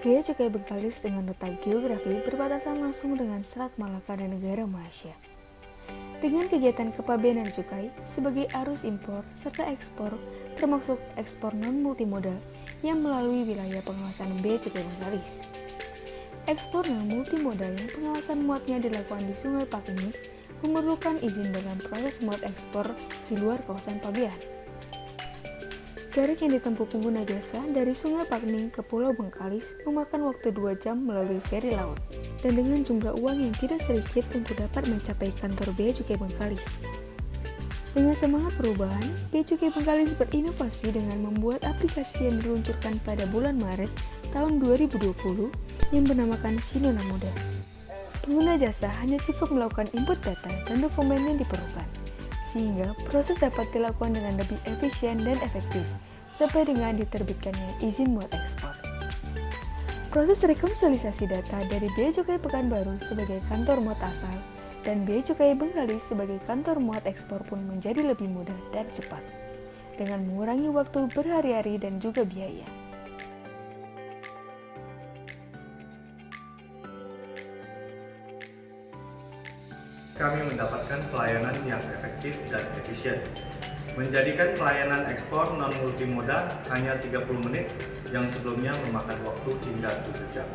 Bea Cukai Bengkalis dengan letak geografi berbatasan langsung dengan Selat Malaka dan negara Malaysia. Dengan kegiatan kepabeanan cukai sebagai arus impor serta ekspor, termasuk ekspor non-multimodal yang melalui wilayah pengawasan Bea Cukai Bengkalis. Ekspor non-multimodal yang pengawasan muatnya dilakukan di Sungai Pakming memerlukan izin dalam proses muat ekspor di luar kawasan pabean. Jarak yang ditempuh pengguna jasa dari Sungai Pakming ke Pulau Bengkalis memakan waktu 2 jam melalui feri laut, dan dengan jumlah uang yang tidak sedikit untuk dapat mencapai kantor Bea Cukai Bengkalis. Dengan semangat perubahan, Bea Cukai Bengkalis berinovasi dengan membuat aplikasi yang diluncurkan pada bulan Maret tahun 2020 yang bernamakan Sinona Muda. Pengguna jasa hanya cukup melakukan input data dan dokumen yang diperlukan, sehingga proses dapat dilakukan dengan lebih efisien dan efektif, sampai dengan diterbitkannya izin muat ekspor. Proses rekonsiliasi data dari Bea Cukai Pekanbaru sebagai kantor muat asal dan Bea Cukai Bengkalis sebagai kantor muat ekspor pun menjadi lebih mudah dan cepat, dengan mengurangi waktu berhari-hari dan juga biaya. Kami mendapatkan pelayanan yang efektif dan efisien, menjadikan pelayanan ekspor non-multimoda hanya 30 menit yang sebelumnya memakan waktu hingga 7 jam.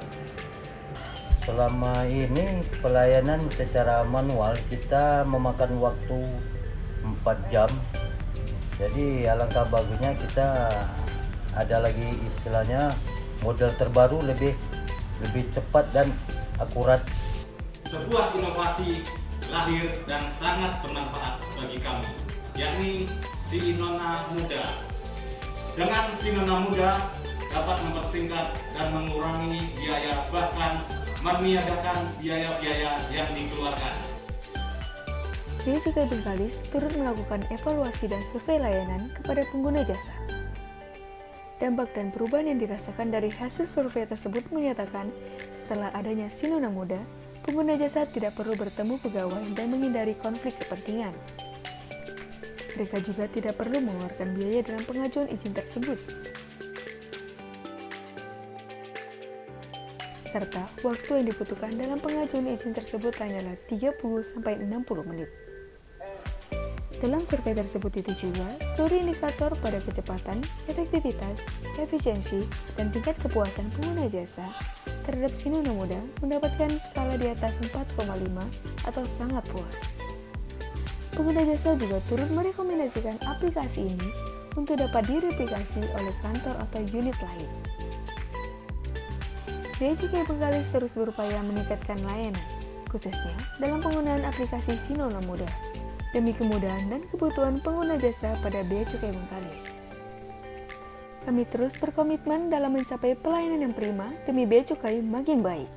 Selama ini pelayanan secara manual kita memakan waktu 4 jam. Jadi alangkah bagusnya kita ada lagi istilahnya model terbaru lebih cepat dan akurat. Sebuah inovasi lahir dan sangat bermanfaat bagi kami, yakni Sinona Muda. Dengan Sinona Muda dapat mempersingkat dan mengurangi biaya, bahkan meniadakan biaya-biaya yang dikeluarkan. Bea Cukai Bengkalis turut melakukan evaluasi dan survei layanan kepada pengguna jasa. Dampak dan perubahan yang dirasakan dari hasil survei tersebut menyatakan, setelah adanya Sinona Muda, pengguna jasa tidak perlu bertemu pegawai dan menghindari konflik kepentingan. Mereka juga tidak perlu mengeluarkan biaya dalam pengajuan izin tersebut. Serta waktu yang dibutuhkan dalam pengajuan izin tersebut hanyalah 30-60 menit. Dalam survei tersebut itu juga, seluruh indikator pada kecepatan, efektivitas, efisiensi, dan tingkat kepuasan pengguna jasa terhadap Sinona Muda mendapatkan skala di atas 4,5 atau sangat puas. Pengguna jasa juga turut merekomendasikan aplikasi ini untuk dapat direplikasi oleh kantor atau unit lain. Bea Cukai Bengkalis terus berupaya meningkatkan layanan, khususnya dalam penggunaan aplikasi Sinona Muda, demi kemudahan dan kebutuhan pengguna jasa pada Bea Cukai Bengkalis. Kami terus berkomitmen dalam mencapai pelayanan yang prima demi Bea Cukai makin baik.